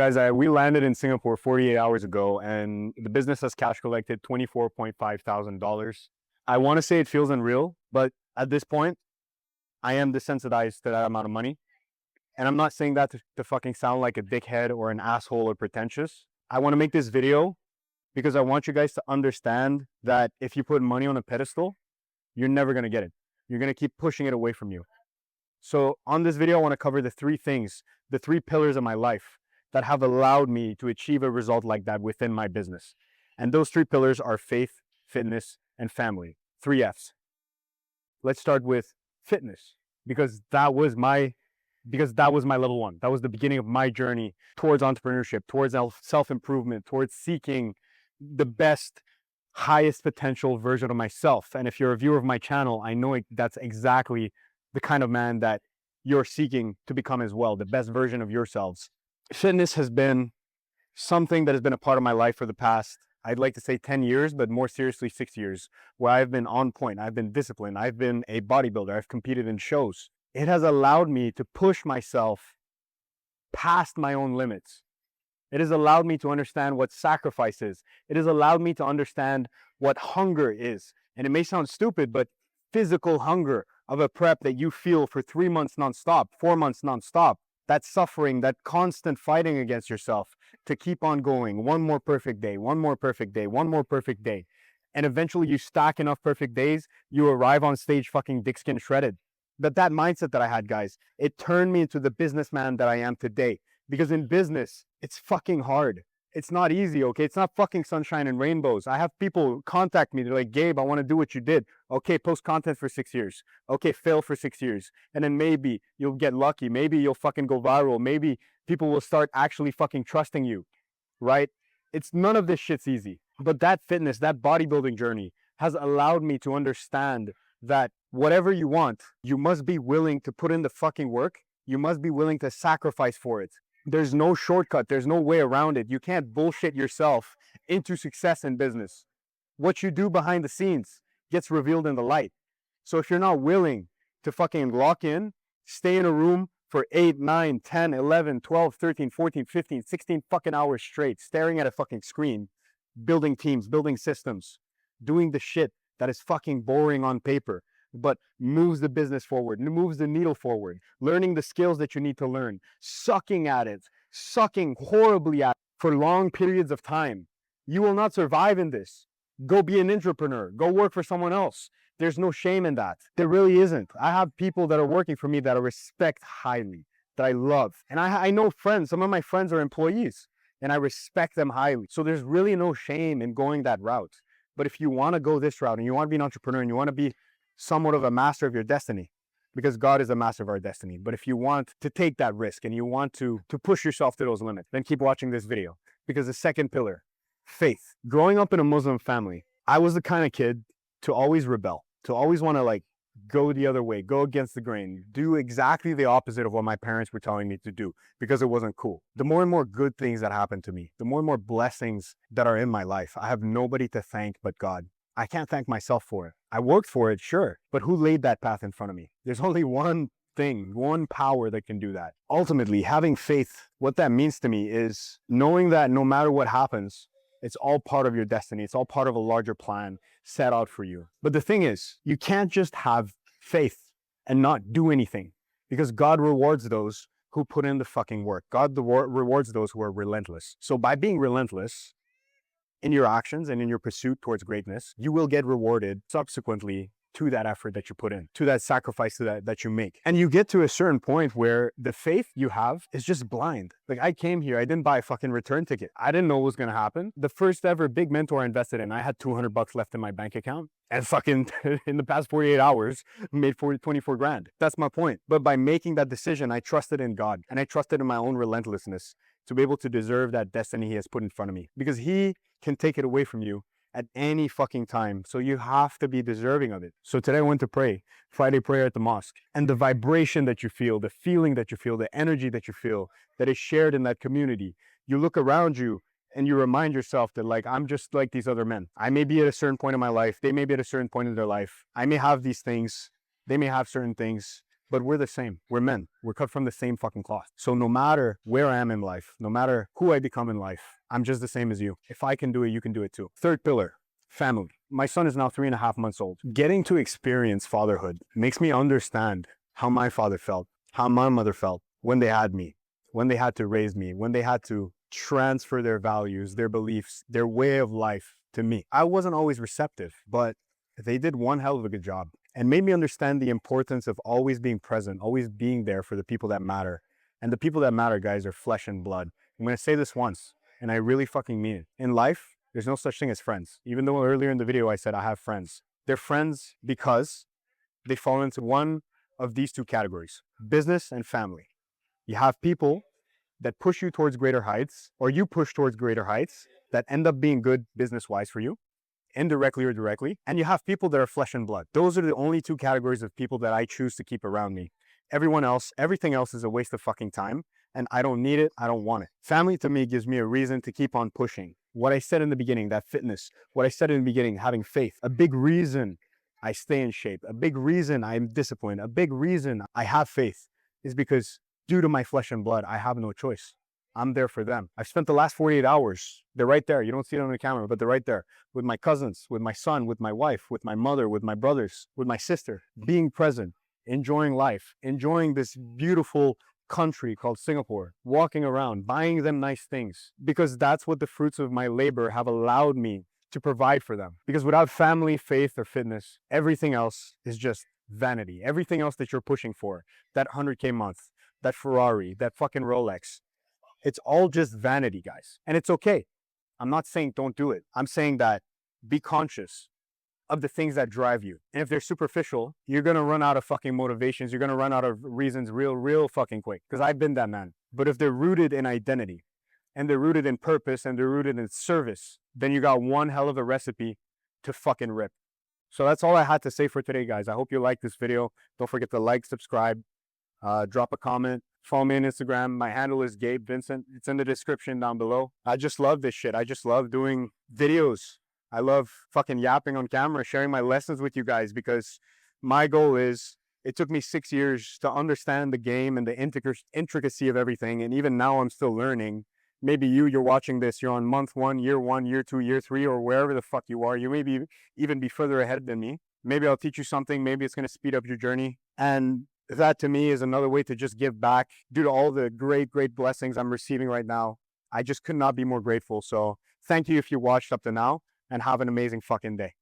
Guys, we landed in Singapore 48 hours ago, and the business has cash collected $24.5 thousand. I want to say it feels unreal, but at this point, I am desensitized to that amount of money. And I'm not saying that to fucking sound like a dickhead or an asshole or pretentious. I want to make this video because I want you guys to understand that if you put money on a pedestal, you're never going to get it. You're going to keep pushing it away from you. So on this video, I want to cover the three things, the three pillars of my life that have allowed me to achieve a result like that within my business. And those three pillars are faith, fitness, and family. 3 F's. Let's start with fitness because that was my level one. That was the beginning of my journey towards entrepreneurship, towards self-improvement, towards seeking the best, highest potential version of myself. And if you're a viewer of my channel, I know that's exactly the kind of man that you're seeking to become as well, the best version of yourselves. Fitness has been something that has been a part of my life for the past, I'd like to say 10 years, but more seriously 6 years, where I've been on point, I've been disciplined, I've been a bodybuilder, I've competed in shows. It has allowed me to push myself past my own limits. It has allowed me to understand what sacrifice is. It has allowed me to understand what hunger is. And it may sound stupid, but physical hunger of a prep that you feel for 3 months nonstop, 4 months nonstop, that suffering, that constant fighting against yourself to keep on going. One more perfect day, one more perfect day, one more perfect day. And eventually you stack enough perfect days, you arrive on stage fucking dick skin shredded. That mindset that I had, guys, it turned me into the businessman that I am today. Because in business, it's fucking hard. It's not easy, okay? It's not fucking sunshine and rainbows. I have people contact me. They're like, Gabe, I want to do what you did. Okay, post content for 6 years. Okay, fail for 6 years. And then maybe you'll get lucky. Maybe you'll fucking go viral. Maybe people will start actually fucking trusting you, right? It's none of this shit's easy. But that fitness, that bodybuilding journey has allowed me to understand that whatever you want, you must be willing to put in the fucking work. You must be willing to sacrifice for it. There's no shortcut. There's no way around it. You can't bullshit yourself into success in business. What you do behind the scenes gets revealed in the light. So if you're not willing to fucking lock in, stay in a room for 8, 9, 10, 11, 12, 13, 14, 15, 16 fucking hours straight, staring at a fucking screen, building teams, building systems, doing the shit that is fucking boring on paper, but moves the business forward, moves the needle forward, learning the skills that you need to learn, sucking at it, sucking horribly at it for long periods of time. You will not survive in this. Go be an entrepreneur. Go work for someone else. There's no shame in that. There really isn't. I have people that are working for me that I respect highly, that I love. And I know friends, some of my friends are employees, and I respect them highly. So there's really no shame in going that route. But if you want to go this route and you want to be an entrepreneur and you want to be somewhat of a master of your destiny, because God is a master of our destiny. But if you want to take that risk and you want to push yourself to those limits, then keep watching this video. Because the second pillar, faith. Growing up in a Muslim family, I was the kind of kid to always rebel, to always want to like go the other way, go against the grain, do exactly the opposite of what my parents were telling me to do because it wasn't cool. The more and more good things that happen to me, the more and more blessings that are in my life, I have nobody to thank but God. I can't thank myself for it. I worked for it, sure, but who laid that path in front of me? There's only one thing, one power that can do that. Ultimately, having faith, what that means to me is knowing that no matter what happens, it's all part of your destiny. It's all part of a larger plan set out for you. But the thing is, you can't just have faith and not do anything because God rewards those who put in the fucking work. God rewards those who are relentless. So by being relentless in your actions and in your pursuit towards greatness, you will get rewarded subsequently to that effort that you put in, to that sacrifice that you make. And you get to a certain point where the faith you have is just blind. Like I came here, I didn't buy a fucking return ticket. I didn't know what was going to happen. The first ever big mentor I invested in, I had $200 left in my bank account and fucking in the past 48 hours made 24 grand. That's my point. But by making that decision, I trusted in God and I trusted in my own relentlessness to be able to deserve that destiny he has put in front of me, because he can take it away from you at any fucking time. So you have to be deserving of it. So today I went to pray, Friday prayer at the mosque. And the vibration that you feel, the feeling that you feel, the energy that you feel that is shared in that community, you look around you and you remind yourself that like, I'm just like these other men. I may be at a certain point in my life. They may be at a certain point in their life. I may have these things. They may have certain things. but we're the same. We're men. We're cut from the same fucking cloth. So no matter where I am in life, no matter who I become in life, I'm just the same as you. If I can do it, you can do it too. Third pillar, family. My son is now 3.5 months old. Getting to experience fatherhood makes me understand how my father felt, how my mother felt when they had me, when they had to raise me, when they had to transfer their values, their beliefs, their way of life to me. I wasn't always receptive, but they did one hell of a good job and made me understand the importance of always being present, always being there for the people that matter. And the people that matter, guys, are flesh and blood. I'm going to say this once, and I really fucking mean it. In life, there's no such thing as friends. Even though earlier in the video I said I have friends. They're friends because they fall into one of these two categories, business and family. You have people that push you towards greater heights, or you push towards greater heights that end up being good business-wise for you, indirectly or directly. And you have people that are flesh and blood. Those are the only two categories of people that I choose to keep around me. Everyone else, everything else is a waste of fucking time, and I don't need it, I don't want it. Family to me gives me a reason to keep on pushing. What I said in the beginning, that fitness, what I said in the beginning, having faith, a big reason I stay in shape, a big reason I'm disciplined, a big reason I have faith is because due to my flesh and blood, I have no choice. I'm there for them. I've spent the last 48 hours, they're right there. You don't see it on the camera, but they're right there with my cousins, with my son, with my wife, with my mother, with my brothers, with my sister, being present, enjoying life, enjoying this beautiful country called Singapore, walking around, buying them nice things, because that's what the fruits of my labor have allowed me to provide for them. Because without family, faith, or fitness, everything else is just vanity. Everything else that you're pushing for, that 100K month, that Ferrari, that fucking Rolex, it's all just vanity, guys. And it's okay. I'm not saying don't do it. I'm saying that be conscious of the things that drive you. And if they're superficial, you're going to run out of fucking motivations. You're going to run out of reasons real fucking quick. Because I've been that man. But if they're rooted in identity, and they're rooted in purpose, and they're rooted in service, then you got one hell of a recipe to fucking rip. So that's all I had to say for today, guys. I hope you liked this video. Don't forget to like, subscribe, drop a comment. Follow me on Instagram. My handle is Gabe Vincent. It's in the description down below. I just love this shit. I just love doing videos. I love fucking yapping on camera, sharing my lessons with you guys, because my goal is, it took me 6 years to understand the game and the intricacy of everything. And even now I'm still learning. Maybe you're watching this, you're on month 1, year 2, year 3, or wherever the fuck you are. You may even be further ahead than me. Maybe I'll teach you something. Maybe it's going to speed up your journey. And that to me is another way to just give back due to all the great blessings I'm receiving right now. I just could not be more grateful. So thank you if you watched up to now, and have an amazing fucking day.